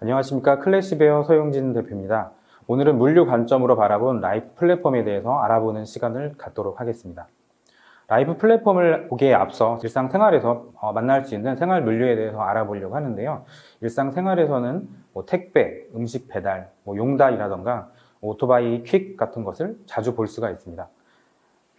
안녕하십니까. 클래시베어 서용진 대표입니다. 오늘은 물류 관점으로 바라본 라이프 플랫폼에 대해서 알아보는 시간을 갖도록 하겠습니다. 라이프 플랫폼을 보기에 앞서 일상생활에서 만날 수 있는 생활 물류에 대해서 알아보려고 하는데요. 일상생활에서는 택배, 음식 배달, 용달이라던가 오토바이 퀵 같은 것을 자주 볼 수가 있습니다.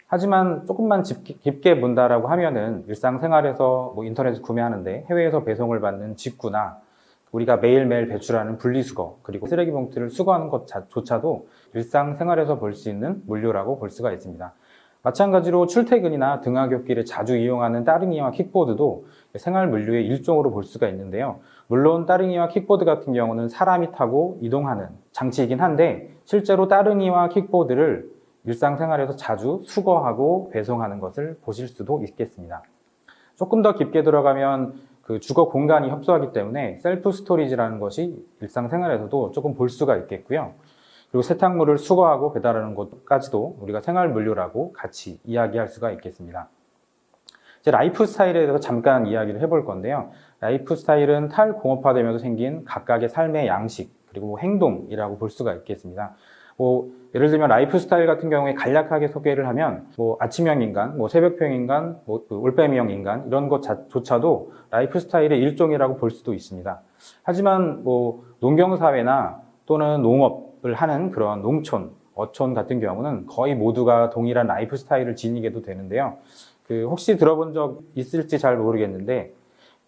하지만 조금만 깊게 본다라고 하면은 일상생활에서 인터넷에서 구매하는데 해외에서 배송을 받는 직구나 우리가 매일매일 배출하는 분리수거, 그리고 쓰레기 봉투를 수거하는 것조차도 일상생활에서 볼 수 있는 물류라고 볼 수가 있습니다. 마찬가지로 출퇴근이나 등하굣길에 자주 이용하는 따릉이와 킥보드도 생활 물류의 일종으로 볼 수가 있는데요. 물론 따릉이와 킥보드 같은 경우는 사람이 타고 이동하는 장치이긴 한데 실제로 따릉이와 킥보드를 일상생활에서 자주 수거하고 배송하는 것을 보실 수도 있겠습니다. 조금 더 깊게 들어가면 그 주거 공간이 협소하기 때문에 셀프 스토리지라는 것이 일상생활에서도 조금 볼 수가 있겠고요. 그리고 세탁물을 수거하고 배달하는 것까지도 우리가 생활 물류라고 같이 이야기할 수가 있겠습니다. 이제 라이프 스타일에 대해서 잠깐 이야기를 해볼 건데요. 라이프 스타일은 탈공업화되면서 생긴 각각의 삶의 양식 그리고 행동이라고 볼 수가 있겠습니다. 예를 들면 라이프 스타일 같은 경우에 간략하게 소개를 하면 아침형 인간, 새벽형 인간, 올빼미형 인간 이런 것조차도 라이프 스타일의 일종이라고 볼 수도 있습니다. 하지만 농경사회나 또는 농업을 하는 그런 농촌, 어촌 같은 경우는 거의 모두가 동일한 라이프 스타일을 지니게도 되는데요. 혹시 들어본 적 있을지 잘 모르겠는데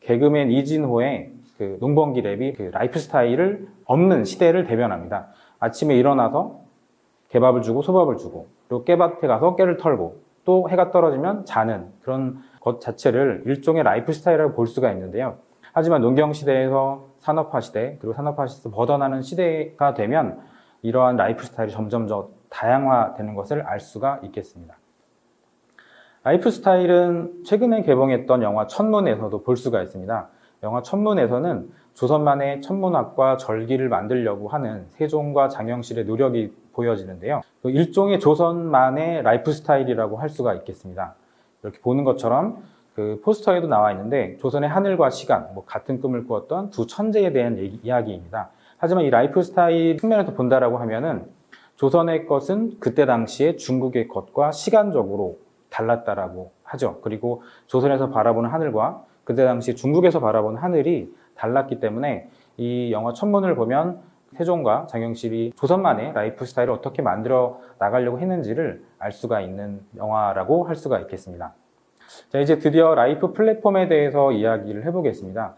개그맨 이진호의 농번기 랩이 라이프 스타일을 없는 시대를 대변합니다. 아침에 일어나서 개밥을 주고 소밥을 주고 그리고 깨밭에 가서 깨를 털고 또 해가 떨어지면 자는 그런 것 자체를 일종의 라이프 스타일이라고 볼 수가 있는데요. 하지만 농경시대에서 산업화 시대 그리고 산업화 시대에서 벗어나는 시대가 되면 이러한 라이프 스타일이 점점 더 다양화되는 것을 알 수가 있겠습니다. 라이프 스타일은 최근에 개봉했던 영화 천문에서도 볼 수가 있습니다. 영화 천문에서는 조선만의 천문학과 절기를 만들려고 하는 세종과 장영실의 노력이 보여지는데요. 일종의 조선만의 라이프 스타일이라고 할 수가 있겠습니다. 이렇게 보는 것처럼 포스터에도 나와 있는데 조선의 하늘과 시간, 같은 꿈을 꾸었던 두 천재에 대한 이야기입니다. 하지만 이 라이프 스타일 측면에서 본다라고 하면은 조선의 것은 그때 당시에 중국의 것과 시간적으로 달랐다라고 하죠. 그리고 조선에서 바라보는 하늘과 그때 당시 중국에서 바라보는 하늘이 달랐기 때문에 이 영화 천문을 보면 세종과 장영실이 조선만의 라이프 스타일을 어떻게 만들어 나가려고 했는지를 알 수가 있는 영화라고 할 수가 있겠습니다. 자, 이제 드디어 라이프 플랫폼에 대해서 이야기를 해보겠습니다.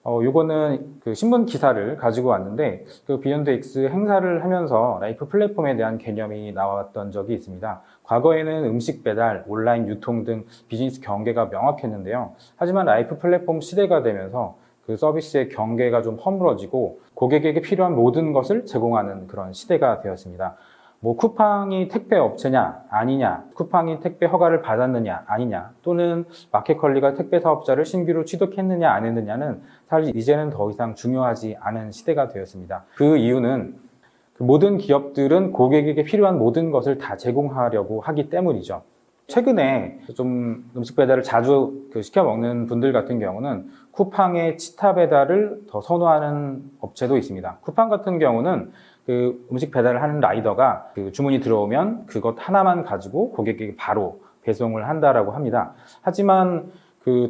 요거는 신문 기사를 가지고 왔는데 비욘드 X 행사를 하면서 라이프 플랫폼에 대한 개념이 나왔던 적이 있습니다. 과거에는 음식 배달, 온라인 유통 등 비즈니스 경계가 명확했는데요. 하지만 라이프 플랫폼 시대가 되면서 서비스의 경계가 좀 허물어지고 고객에게 필요한 모든 것을 제공하는 그런 시대가 되었습니다. 쿠팡이 택배 업체냐 아니냐, 쿠팡이 택배 허가를 받았느냐 아니냐, 또는 마켓컬리가 택배 사업자를 신규로 취득했느냐 안 했느냐는 사실 이제는 더 이상 중요하지 않은 시대가 되었습니다. 그 이유는 모든 기업들은 고객에게 필요한 모든 것을 다 제공하려고 하기 때문이죠. 최근에 좀 음식 배달을 자주 시켜 먹는 분들 같은 경우는 쿠팡의 치타 배달을 더 선호하는 업체도 있습니다. 쿠팡 같은 경우는 음식 배달을 하는 라이더가 주문이 들어오면 그것 하나만 가지고 고객에게 바로 배송을 한다라고 합니다. 하지만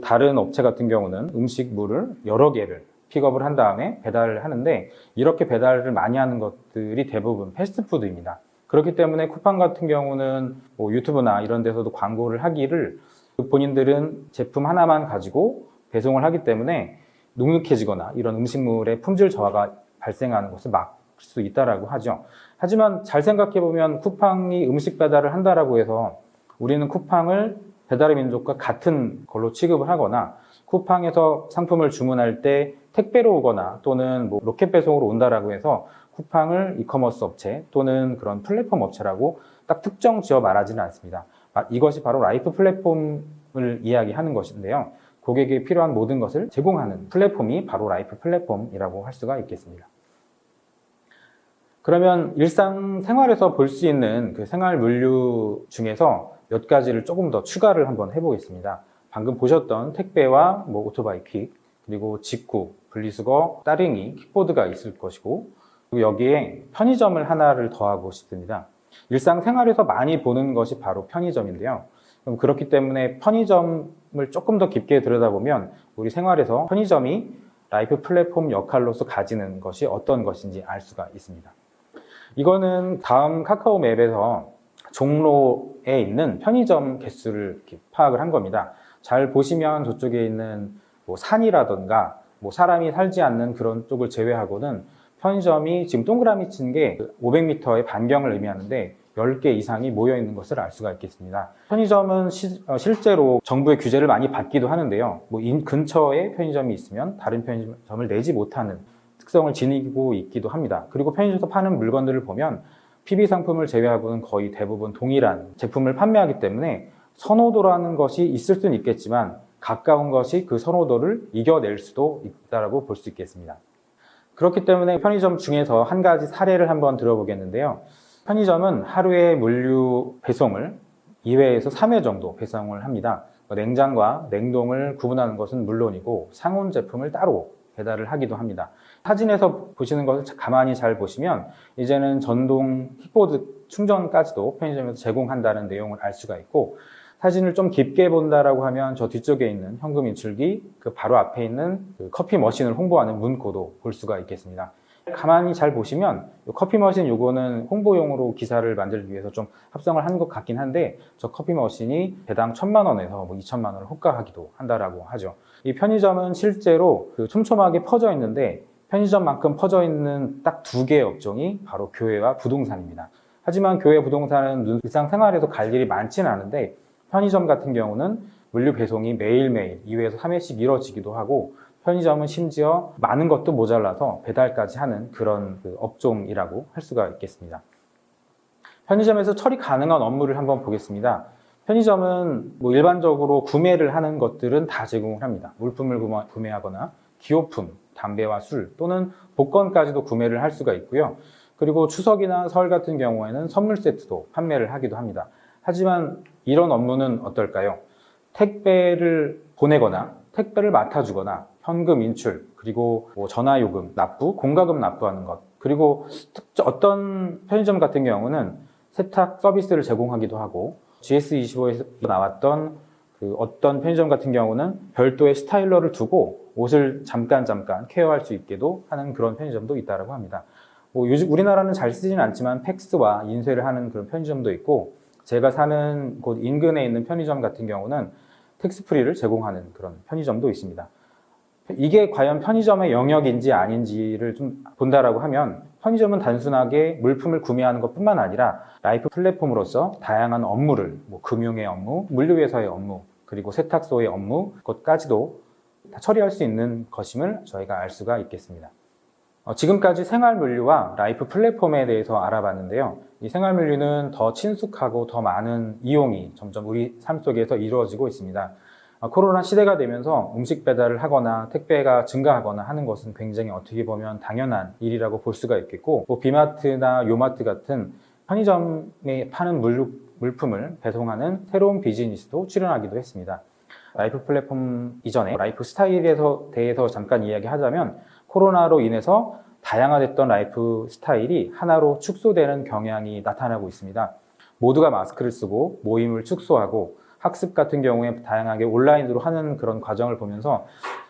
다른 업체 같은 경우는 음식물을 여러 개를 픽업을 한 다음에 배달을 하는데 이렇게 배달을 많이 하는 것들이 대부분 패스트푸드입니다. 그렇기 때문에 쿠팡 같은 경우는 유튜브나 이런 데서도 광고를 하기를 본인들은 제품 하나만 가지고 배송을 하기 때문에 눅눅해지거나 이런 음식물의 품질 저하가 발생하는 것을 막을 수 있다라고 하죠. 하지만 잘 생각해 보면 쿠팡이 음식 배달을 한다라고 해서 우리는 쿠팡을 배달의 민족과 같은 걸로 취급을 하거나 쿠팡에서 상품을 주문할 때 택배로 오거나 또는 로켓 배송으로 온다라고 해서 쿠팡을 이커머스 업체 또는 그런 플랫폼 업체라고 딱 특정 지어 말하지는 않습니다. 이것이 바로 라이프 플랫폼을 이야기하는 것인데요. 고객에게 필요한 모든 것을 제공하는 플랫폼이 바로 라이프 플랫폼이라고 할 수가 있겠습니다. 그러면 일상생활에서 볼 수 있는 생활 물류 중에서 몇 가지를 조금 더 추가를 한번 해보겠습니다. 방금 보셨던 택배와 오토바이 퀵, 그리고 직구, 분리수거, 따릉이, 킥보드가 있을 것이고, 그리고 여기에 편의점을 하나를 더하고 싶습니다. 일상생활에서 많이 보는 것이 바로 편의점인데요. 그럼 그렇기 때문에 편의점을 조금 더 깊게 들여다보면 우리 생활에서 편의점이 라이프 플랫폼 역할로서 가지는 것이 어떤 것인지 알 수가 있습니다. 이거는 다음 카카오 맵에서 종로에 있는 편의점 개수를 파악을 한 겁니다. 잘 보시면 저쪽에 있는 산이라던가 사람이 살지 않는 그런 쪽을 제외하고는 편의점이 지금 동그라미 친 게 500m의 반경을 의미하는데 10개 이상이 모여 있는 것을 알 수가 있겠습니다. 편의점은 실제로 정부의 규제를 많이 받기도 하는데요. 근처에 편의점이 있으면 다른 편의점을 내지 못하는 특성을 지니고 있기도 합니다. 그리고 편의점에서 파는 물건들을 보면 PB 상품을 제외하고는 거의 대부분 동일한 제품을 판매하기 때문에 선호도라는 것이 있을 수는 있겠지만 가까운 것이 그 선호도를 이겨낼 수도 있다고 볼 수 있겠습니다. 그렇기 때문에 편의점 중에서 한 가지 사례를 한번 들어보겠는데요. 편의점은 하루에 물류 배송을 2회에서 3회 정도 배송을 합니다. 냉장과 냉동을 구분하는 것은 물론이고 상온 제품을 따로 배달을 하기도 합니다. 사진에서 보시는 것을 가만히 잘 보시면 이제는 전동 킥보드 충전까지도 편의점에서 제공한다는 내용을 알 수가 있고, 사진을 좀 깊게 본다라고 하면 저 뒤쪽에 있는 현금 인출기, 그 바로 앞에 있는 그 커피 머신을 홍보하는 문구도 볼 수가 있겠습니다. 가만히 잘 보시면 커피 머신 요거는 홍보용으로 기사를 만들기 위해서 좀 합성을 한 것 같긴 한데, 저 커피 머신이 배당 1,000만 원에서 2,000만 원을 호가하기도 한다라고 하죠. 이 편의점은 실제로 촘촘하게 퍼져 있는데 편의점만큼 퍼져 있는 딱 2개의 업종이 바로 교회와 부동산입니다. 하지만 교회 부동산은 일상생활에서 갈 일이 많지는 않은데 편의점 같은 경우는 물류 배송이 매일매일 2회에서 3회씩 이루어지기도 하고, 편의점은 심지어 많은 것도 모자라서 배달까지 하는 그런 업종이라고 할 수가 있겠습니다. 편의점에서 처리 가능한 업무를 한번 보겠습니다. 편의점은 일반적으로 구매를 하는 것들은 다 제공을 합니다. 물품을 구매하거나 기호품, 담배와 술 또는 복권까지도 구매를 할 수가 있고요. 그리고 추석이나 설 같은 경우에는 선물 세트도 판매를 하기도 합니다. 하지만 이런 업무는 어떨까요? 택배를 보내거나 택배를 맡아주거나 현금 인출, 그리고 전화요금 납부, 공과금 납부하는 것, 그리고 어떤 편의점 같은 경우는 세탁 서비스를 제공하기도 하고, GS25에서 나왔던 어떤 편의점 같은 경우는 별도의 스타일러를 두고 옷을 잠깐 케어할 수 있게도 하는 그런 편의점도 있다고 합니다. 요즘 우리나라는 잘 쓰지는 않지만 팩스와 인쇄를 하는 그런 편의점도 있고, 제가 사는 곳 인근에 있는 편의점 같은 경우는 텍스프리를 제공하는 그런 편의점도 있습니다. 이게 과연 편의점의 영역인지 아닌지를 좀 본다라고 하면, 편의점은 단순하게 물품을 구매하는 것뿐만 아니라 라이프 플랫폼으로서 다양한 업무를, 금융의 업무, 물류회사의 업무, 그리고 세탁소의 업무, 그것까지도 다 처리할 수 있는 것임을 저희가 알 수가 있겠습니다. 지금까지 생활물류와 라이프 플랫폼에 대해서 알아봤는데요. 이 생활물류는 더 친숙하고 더 많은 이용이 점점 우리 삶 속에서 이루어지고 있습니다. 코로나 시대가 되면서 음식 배달을 하거나 택배가 증가하거나 하는 것은 굉장히 어떻게 보면 당연한 일이라고 볼 수가 있겠고, 비마트나 요마트 같은 편의점에 파는 물품을 배송하는 새로운 비즈니스도 출현하기도 했습니다. 라이프 플랫폼 이전에 라이프 스타일에 대해서 잠깐 이야기하자면, 코로나로 인해서 다양화됐던 라이프 스타일이 하나로 축소되는 경향이 나타나고 있습니다. 모두가 마스크를 쓰고 모임을 축소하고 학습 같은 경우에 다양하게 온라인으로 하는 그런 과정을 보면서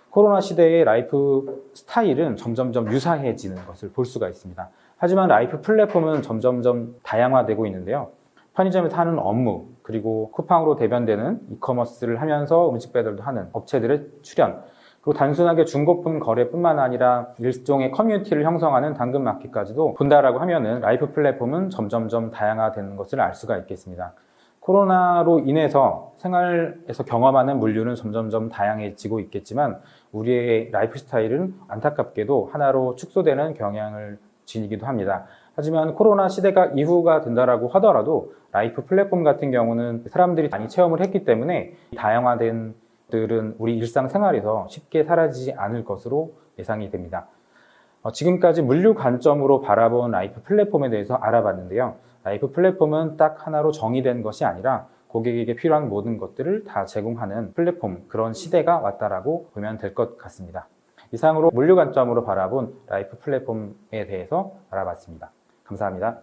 코로나 시대의 라이프 스타일은 점점점 유사해지는 것을 볼 수가 있습니다. 하지만 라이프 플랫폼은 점점점 다양화되고 있는데요. 편의점에서 하는 업무, 그리고 쿠팡으로 대변되는 이커머스를 하면서 음식 배달도 하는 업체들의 출현, 그리고 단순하게 중고품 거래뿐만 아니라 일종의 커뮤니티를 형성하는 당근마켓까지도 본다라고 하면은 라이프 플랫폼은 점점점 다양화되는 것을 알 수가 있겠습니다. 코로나로 인해서 생활에서 경험하는 물류는 점점점 다양해지고 있겠지만, 우리의 라이프 스타일은 안타깝게도 하나로 축소되는 경향을 지니기도 합니다. 하지만 코로나 시대가 이후가 된다라고 하더라도 라이프 플랫폼 같은 경우는 사람들이 많이 체험을 했기 때문에 다양화된 들은 우리 일상생활에서 쉽게 사라지지 않을 것으로 예상이 됩니다. 지금까지 물류 관점으로 바라본 라이프 플랫폼에 대해서 알아봤는데요. 라이프 플랫폼은 딱 하나로 정의된 것이 아니라 고객에게 필요한 모든 것들을 다 제공하는 플랫폼, 그런 시대가 왔다라고 보면 될 것 같습니다. 이상으로 물류 관점으로 바라본 라이프 플랫폼에 대해서 알아봤습니다. 감사합니다.